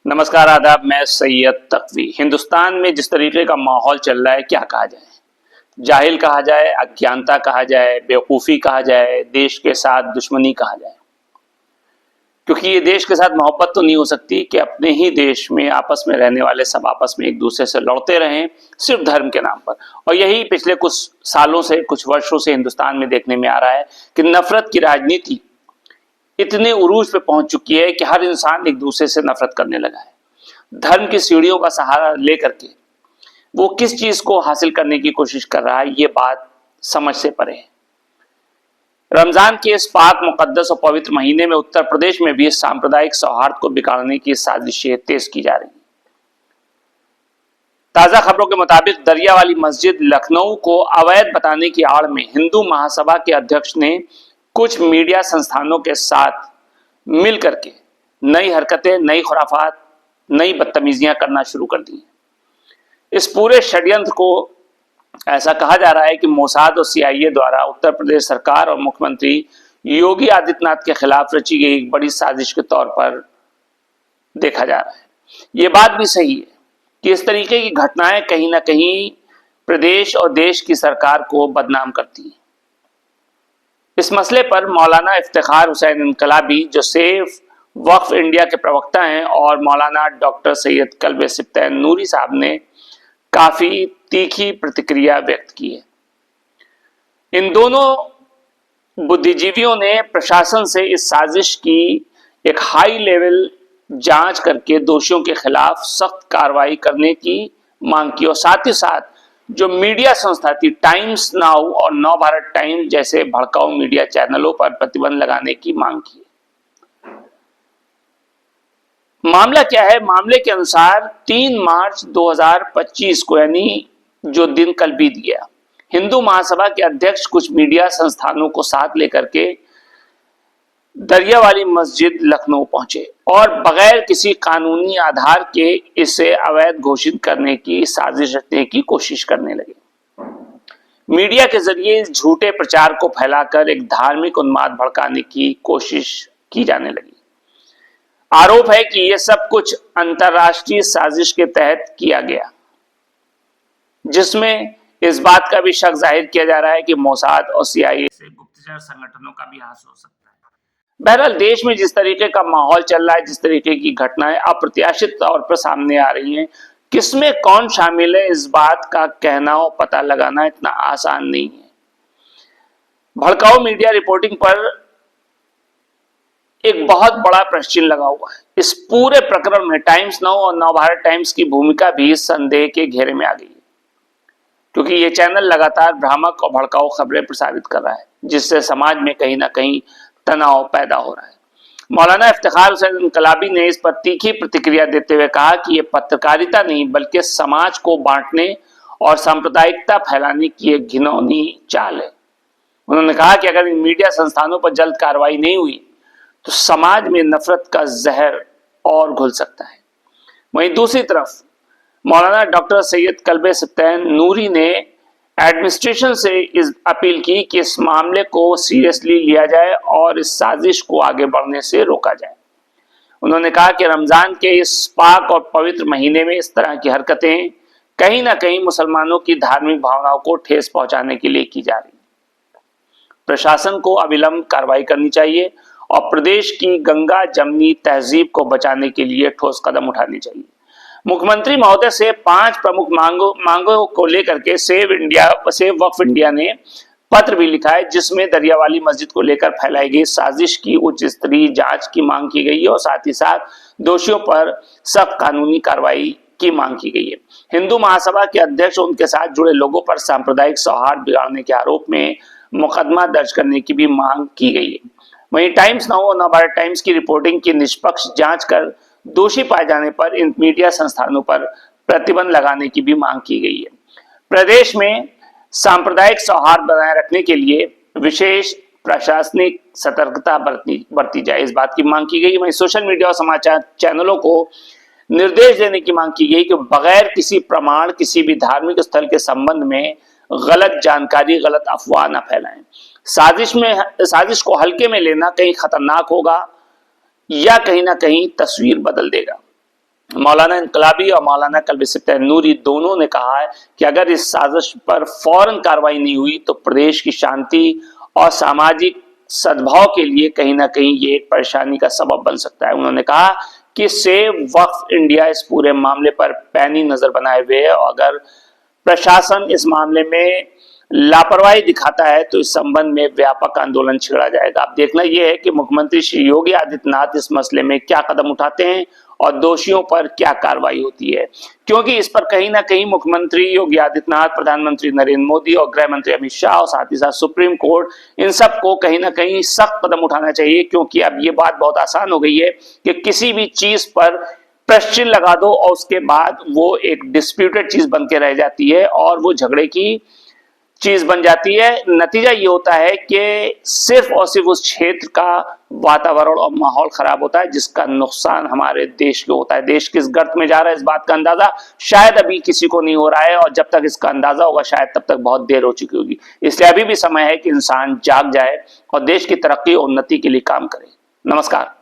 नमस्कार, आदाब। मैं सैयद तकवी। हिंदुस्तान में जिस तरीके का माहौल चल रहा है, क्या कहा जाए। जाहिल कहा जाए, अज्ञानता कहा जाए, बेवकूफ़ी कहा जाए, देश के साथ दुश्मनी कहा जाए। क्योंकि ये देश के साथ मोहब्बत तो नहीं हो सकती कि अपने ही देश में आपस में रहने वाले सब आपस में एक दूसरे से लड़ते रहें सिर्फ धर्म के नाम पर। और यही पिछले कुछ सालों से, कुछ वर्षों से हिंदुस्तान में देखने में आ रहा है कि नफरत की राजनीति इतने उरूज पे पहुंच चुकी है कि हर इंसान एक दूसरे से नफरत करने लगा है। धर्म की सीढ़ियों का सहारा लेकर के वो किस चीज को हासिल करने की कोशिश कर रहा है, ये बात समझ से परे है। रमजान के इस पाक मुकद्दस और पवित्र महीने में उत्तर प्रदेश में भी सांप्रदायिक सौहार्द को बिगाड़ने की साजिशें तेज की जा रही हैं। ताजा खबरों के मुताबिक दरियावाली मस्जिद लखनऊ को अवैध बताने की आड़ में हिंदू महासभा के अध्यक्ष ने कुछ मीडिया संस्थानों के साथ मिल करके नई हरकतें, नई खुराफात, नई बदतमीजियां करना शुरू कर दी। इस पूरे षड्यंत्र को ऐसा कहा जा रहा है कि मोसाद और सीआईए द्वारा उत्तर प्रदेश सरकार और मुख्यमंत्री योगी आदित्यनाथ के खिलाफ रची गई एक बड़ी साजिश के तौर पर देखा जा रहा है। ये बात भी सही है कि इस तरीके की घटनाएं कहीं ना कहीं प्रदेश और देश की सरकार को बदनाम करती हैं। इस मसले पर मौलाना इफ्तिखार हुसैन इनकलाबी, जो सेफ वक्फ इंडिया के प्रवक्ता हैं, और मौलाना डॉक्टर सैयद कल्बे सिप्तैन नूरी साहब ने काफी तीखी प्रतिक्रिया व्यक्त की है। इन दोनों बुद्धिजीवियों ने प्रशासन से इस साजिश की एक हाई लेवल जांच करके दोषियों के खिलाफ सख्त कार्रवाई करने की मांग की, और साथ ही साथ जो मीडिया संस्था थी टाइम्स नाउ और नव भारत टाइम्स जैसे भड़काऊ मीडिया चैनलों पर प्रतिबंध लगाने की मांग की। मामला क्या है? मामले के अनुसार 3 मार्च 2025 को, यानी जो दिन कल बीत गया, हिंदू महासभा के अध्यक्ष कुछ मीडिया संस्थानों को साथ लेकर के दरियावाली मस्जिद लखनऊ पहुंचे और बगैर किसी कानूनी आधार के इसे अवैध घोषित करने की साजिश रचने की कोशिश करने लगे। मीडिया के जरिए इस झूठे प्रचार को फैलाकर एक धार्मिक उन्माद भड़काने की कोशिश की जाने लगी। आरोप है कि यह सब कुछ अंतर्राष्ट्रीय साजिश के तहत किया गया, जिसमें इस बात का भी शक जाहिर किया जा रहा है कि मोसाद और सीआईए से गुप्तचर संगठनों का भी हाथ हो सकता है। बहरहाल, देश में जिस तरीके का माहौल चल रहा है, जिस तरीके की घटनाएं अप्रत्याशित तौर पर सामने आ रही हैं, किसमें कौन शामिल है, इस बात का कहना और पता लगाना इतना आसान नहीं है। भड़काऊ मीडिया रिपोर्टिंग पर एक बहुत बड़ा प्रश्न चिन्ह लगा हुआ है। इस पूरे प्रकरण में टाइम्स नाउ और नव भारत टाइम्स की भूमिका भी संदेह के घेरे में आ गई है, क्योंकि ये चैनल लगातार भ्रामक और भड़काऊ खबरें प्रसारित कर रहा है, जिससे समाज में कहीं ना कहीं तनाव पैदा हो रहा है। मौलाना इफ्तिखार हुसैन इनकलाबी ने इस पर तीखी प्रतिक्रिया देते हुए कहा कि यह पत्रकारिता नहीं बल्कि समाज को बांटने और सांप्रदायिकता फैलाने की एक घिनौनी चाल है। उन्होंने कहा कि अगर इन मीडिया संस्थानों पर जल्द कार्रवाई नहीं हुई तो समाज में नफरत का जहर और घुल सकता है। वहीं दूसरी तरफ मौलाना डॉक्टर सैयद कल्बे सिप्तैन नूरी ने एडमिनिस्ट्रेशन से इस अपील की कि इस मामले को सीरियसली लिया जाए और इस साजिश को आगे बढ़ने से रोका जाए। उन्होंने कहा कि रमजान के इस पाक और पवित्र महीने में इस तरह की हरकतें कहीं ना कहीं मुसलमानों की धार्मिक भावनाओं को ठेस पहुंचाने के लिए की जा रही। प्रशासन को अविलंब कार्रवाई करनी चाहिए और प्रदेश की गंगा जमनी तहजीब को बचाने के लिए ठोस कदम उठाने चाहिए। मुख्यमंत्री महोदय से 5 प्रमुख मांगों को लेकर के सेव वक्फ इंडिया ने पत्र भी लिखा है, जिसमें दरियावाली मस्जिद को लेकर फैलाई गई साजिश की उच्च स्तरीय जांच की मांग की गई है और साथ ही साथ दोषियों पर सख्त कानूनी कार्रवाई की मांग की गई है। हिंदू महासभा के अध्यक्ष और उनके साथ जुड़े लोगों पर सांप्रदायिक सौहार्द बिगाड़ने के आरोप में मुकदमा दर्ज करने की भी मांग की गई है। वहीं टाइम्स नाउ और नव भारत टाइम्स की रिपोर्टिंग की निष्पक्ष जांच कर दोषी पाए जाने पर इन मीडिया संस्थानों पर प्रतिबंध लगाने की भी मांग की गई है। प्रदेश में सांप्रदायिक सौहार्द बनाए रखने के लिए विशेष प्रशासनिक सतर्कता बरती जाए, इस बात की मांग की गई। वहीं सोशल मीडिया और समाचार चैनलों को निर्देश देने की मांग की गई कि बगैर किसी प्रमाण किसी भी धार्मिक स्थल के संबंध में गलत जानकारी, गलत अफवाह न फैलाएं। साजिश को हल्के में लेना कहीं खतरनाक होगा या कहीं ना कहीं तस्वीर बदल देगा। मौलाना इनकलाबी और मौलाना कल्बी सिफ्ता नूरी दोनों ने कहा है कि अगर इस साजिश पर फौरन कार्रवाई नहीं हुई तो प्रदेश की शांति और सामाजिक सद्भाव के लिए कहीं ना कहीं ये एक परेशानी का सबब बन सकता है। उन्होंने कहा कि सेव वक्फ इंडिया इस पूरे मामले पर पैनी नजर बनाए हुए है और अगर प्रशासन इस मामले में लापरवाही दिखाता है तो इस संबंध में व्यापक आंदोलन छिड़ा जाएगा। अब देखना यह है कि मुख्यमंत्री श्री योगी आदित्यनाथ इस मसले में क्या कदम उठाते हैं और दोषियों पर क्या कार्रवाई होती है, क्योंकि इस पर कहीं ना कहीं मुख्यमंत्री योगी आदित्यनाथ, प्रधानमंत्री नरेंद्र मोदी और गृह मंत्री अमित शाह और साथ ही साथ सुप्रीम कोर्ट, इन सबको कहीं ना कहीं सख्त कदम उठाना चाहिए। क्योंकि अब ये बात बहुत आसान हो गई है कि किसी भी चीज पर प्रश्न चिन्ह लगा दो और उसके बाद वो एक डिस्प्यूटेड चीज बन के रह जाती है और वो झगड़े की चीज बन जाती है। नतीजा ये होता है कि सिर्फ और सिर्फ उस क्षेत्र का वातावरण और माहौल खराब होता है, जिसका नुकसान हमारे देश को होता है। देश किस गर्त में जा रहा है, इस बात का अंदाजा शायद अभी किसी को नहीं हो रहा है और जब तक इसका अंदाजा होगा शायद तब तक बहुत देर हो चुकी होगी। इसलिए अभी भी समय है कि इंसान जाग जाए और देश की तरक्की और उन्नति के लिए काम करे। नमस्कार।